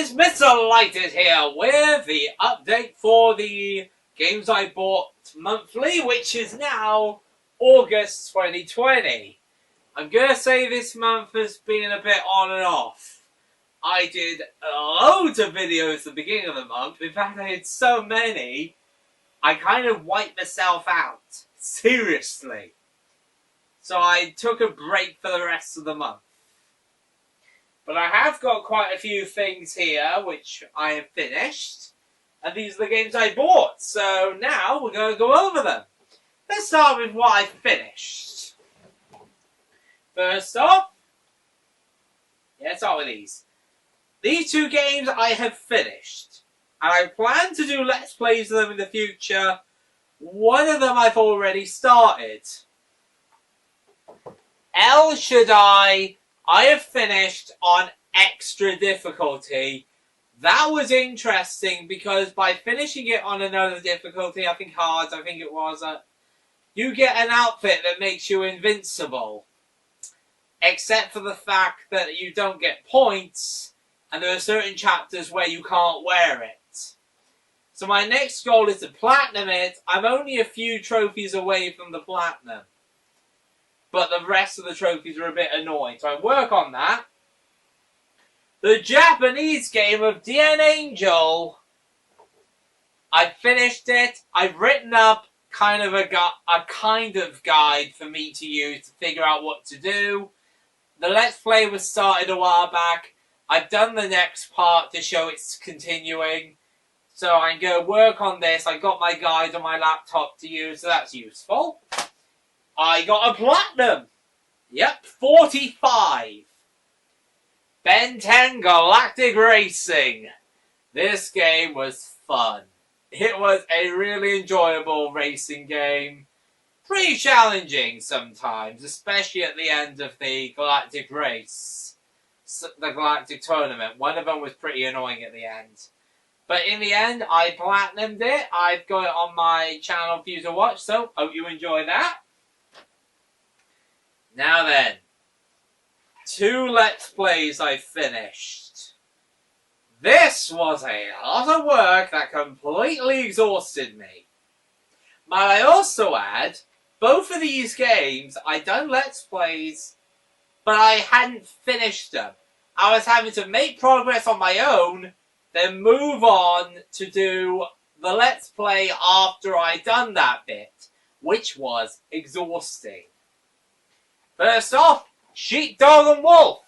guys, Mr. Lighted here with the update for the games I bought monthly, which is now August 2020. I'm gonna say this month has been a bit on and off. I did loads of videos at the beginning of the month. In fact, I had so many, I kind of wiped myself out. Seriously. So I took a break for the rest of the month. But I have got quite a few things here which I have finished. And these are the games I bought. So now we're going to go over them. Let's start with what I finished. First off, let's start with these. These two games I have finished. And I plan to do Let's Plays of them in the future. One of them I've already started. El Shaddai, I have finished on extra difficulty. That was interesting because by finishing it on another difficulty, I think hard, you get an outfit that makes you invincible. Except for the fact that you don't get points, and there are certain chapters where you can't wear it. So my next goal is to platinum it. I'm only a few trophies away from the platinum. But the rest of the trophies are a bit annoying, so I work on that. The Japanese game of DN Angel, I finished it. I've written up kind of a guide for me to use to figure out what to do. The Let's Play was started a while back. I've done the next part to show it's continuing. So I'm going to work on this. I got my guide on my laptop to use, so that's useful. I got a platinum. Yep, 45. Ben 10 Galactic Racing. This game was fun. It was a really enjoyable racing game. Pretty challenging sometimes, especially at the end of the Galactic Race. The Galactic Tournament. One of them was pretty annoying at the end. But in the end, I platinumed it. I've got it on my channel for you to watch, so hope you enjoy that. Now then, 2 Let's Plays I finished. This was a lot of work that completely exhausted me. Might I also add, both of these games, I'd done Let's Plays, but I hadn't finished them. I was having to make progress on my own, then move on to do the Let's Play after I'd done that bit, which was exhausting. First off, Sheepdog and Wolf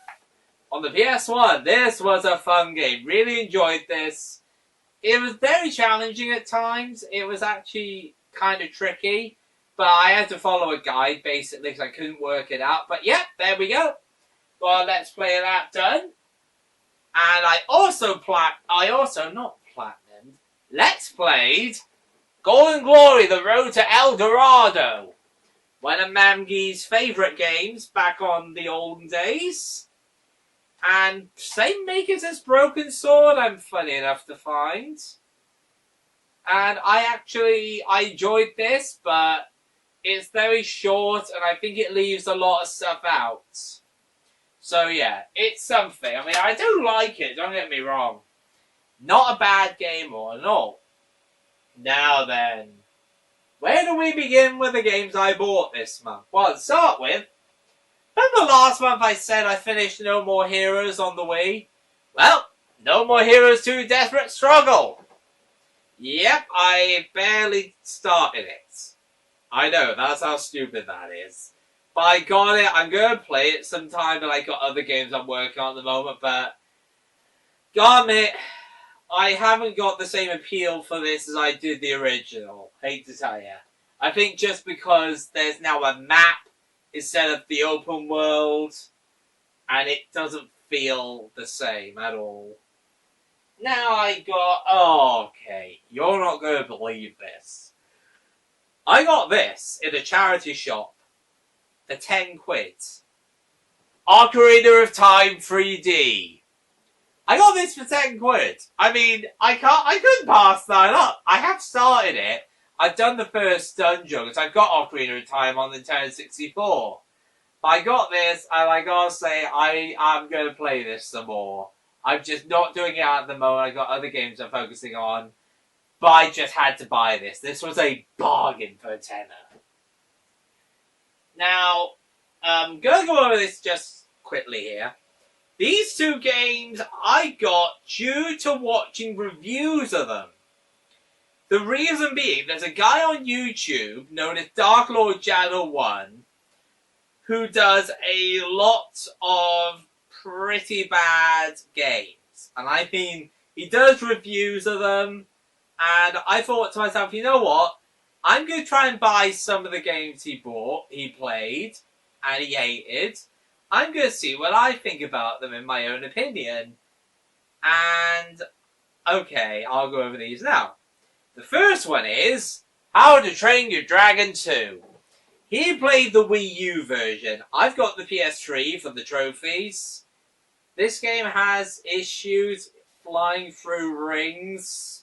on the PS1. This was a fun game. Really enjoyed this. It was very challenging at times. It was actually kind of tricky. But I had to follow a guide, basically, because I couldn't work it out. But yeah, there we go. Well, Let's Play that done. And I also Let's Played Golden Glory, The Road to El Dorado. One of Mamgi's favourite games back on the olden days. And same makers as Broken Sword, I'm funny enough to find. And I enjoyed this, but it's very short and I think it leaves a lot of stuff out. So yeah, it's something. I mean, I do like it, don't get me wrong. Not a bad game all in all. Now then, where do we begin with the games I bought this month? Well, to start with, remember last month I said I finished No More Heroes on the Wii? Well, No More Heroes 2 Desperate Struggle. Yep, I barely started it. I know, that's how stupid that is. But I got it, I'm going to play it sometime, and I got other games I'm working on at the moment, but gotta admit, I haven't got the same appeal for this as I did the original. Hate to tell you. I think just because there's now a map instead of the open world, and it doesn't feel the same at all. Now I got... Oh, okay. You're not going to believe this. I got this in a charity shop for 10 quid. Ocarina of Time 3D. I got this for 10 quid. I mean, I couldn't pass that up. I have started it. I've done the first dungeon, because I've got Ocarina of Time on the Nintendo 64. But I got this, and I gotta say, I am going to play this some more. I'm just not doing it at the moment. I've got other games I'm focusing on. But I just had to buy this. This was a bargain for a tenner. Now, I'm going to go over this just quickly here. These two games I got due to watching reviews of them. The reason being, there's a guy on YouTube known as Dark Lord Jadder 1 who does a lot of pretty bad games. And I mean, he does reviews of them. And I thought to myself, you know what? I'm going to try and buy some of the games he played, and he hated. I'm going to see what I think about them in my own opinion. And, okay, I'll go over these now. The first one is How to Train Your Dragon 2. He played the Wii U version. I've got the PS3 for the trophies. This game has issues flying through rings.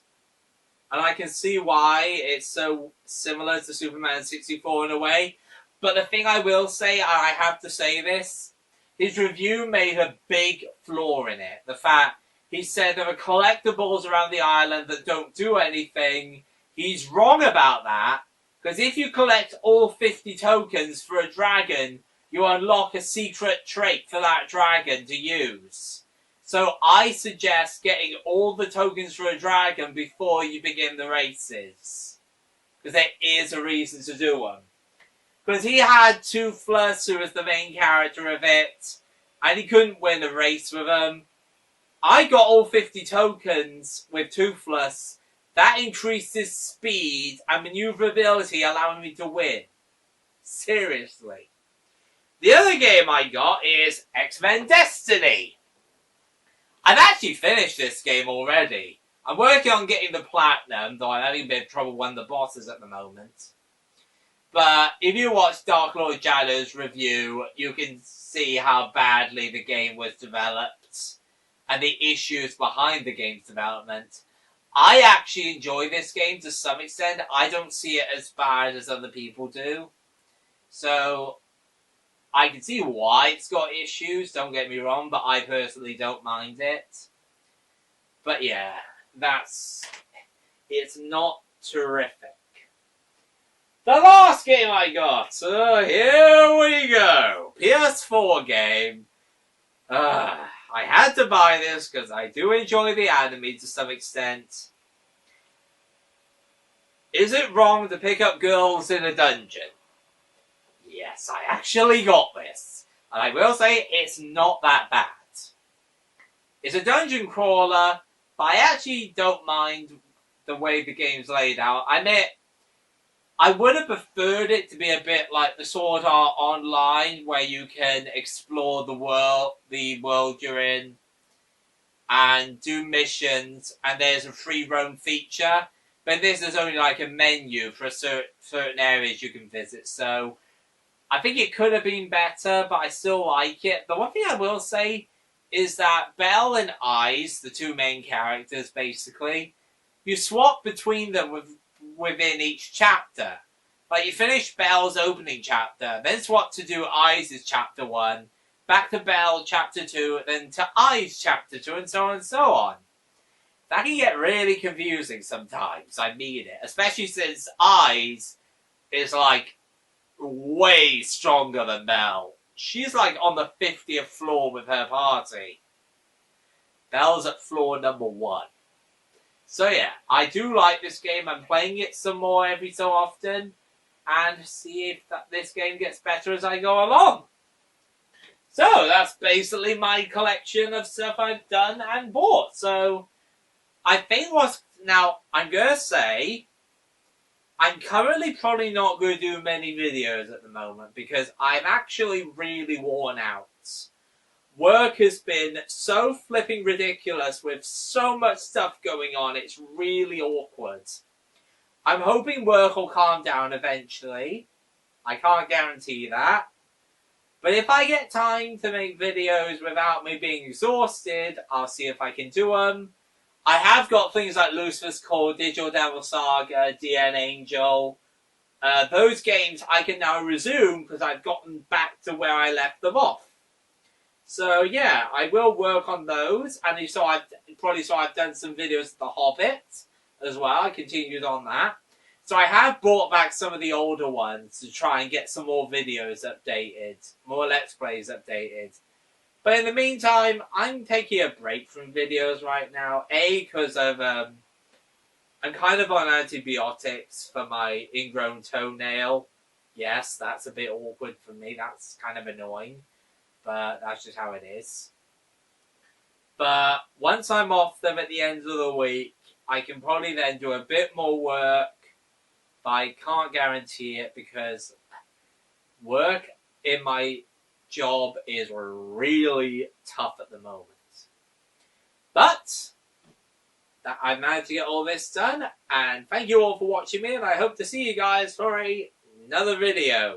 And I can see why it's so similar to Superman 64 in a way. But the thing I will say, and I have to say this, his review made a big flaw in it. The fact he said there are collectibles around the island that don't do anything. He's wrong about that. Because if you collect all 50 tokens for a dragon, you unlock a secret trait for that dragon to use. So I suggest getting all the tokens for a dragon before you begin the races. Because there is a reason to do them. Because he had Toothless, who was the main character of it, and he couldn't win a race with him. I got all 50 tokens with Toothless. That increased his speed and maneuverability, allowing me to win. Seriously. The other game I got is XMen Destiny. I've actually finished this game already. I'm working on getting the platinum, though I'm having a bit of trouble with the bosses at the moment. But if you watch Dark Lord Jadder's review, you can see how badly the game was developed and the issues behind the game's development. I actually enjoy this game to some extent. I don't see it as bad as other people do. So, I can see why it's got issues, don't get me wrong, but I personally don't mind it. But yeah, it's not terrific. The last game I got, so here we go. PS4 game. I had to buy this because I do enjoy the anime to some extent. Is it wrong to pick up girls in a dungeon? Yes, I actually got this. And I will say it's not that bad. It's a dungeon crawler, but I actually don't mind the way the game's laid out. I admit, I would have preferred it to be a bit like the Sword Art Online, where you can explore the world you're in, and do missions, and there's a free roam feature. But this is only like a menu for certain areas you can visit, so I think it could have been better, but I still like it. The one thing I will say is that Belle and Eyes, the two main characters, basically, you swap between them within each chapter. Like, you finish Belle's opening chapter, then swap to do Eyes' chapter 1, back to Belle chapter 2, then to Eyes chapter 2, and so on and so on. That can get really confusing sometimes, I mean it. Especially since Eyes is, like, way stronger than Belle. She's, like, on the 50th floor with her party. Belle's at floor number 1. So yeah, I do like this game. I'm playing it some more every so often, and see if this game gets better as I go along. So that's basically my collection of stuff I've done and bought. So I think now I'm going to say, I'm currently probably not going to do many videos at the moment because I'm actually really worn out. Work has been so flipping ridiculous with so much stuff going on, it's really awkward. I'm hoping work will calm down eventually. I can't guarantee that. But if I get time to make videos without me being exhausted, I'll see if I can do them. I have got things like Lucifer's Call, Digital Devil Saga, DN Angel. Those games I can now resume because I've gotten back to where I left them off. So yeah, I will work on those, and you saw I've done some videos of The Hobbit as well. I continued on that. So I have brought back some of the older ones to try and get some more videos updated, more Let's Plays updated. But in the meantime, I'm taking a break from videos right now. Because of I'm kind of on antibiotics for my ingrown toenail. Yes, that's a bit awkward for me. That's kind of annoying, but that's just how it is. But once I'm off them at the end of the week, I can probably then do a bit more work, but I can't guarantee it because work in my job is really tough at the moment. But I've managed to get all this done, and thank you all for watching me, and I hope to see you guys for another video.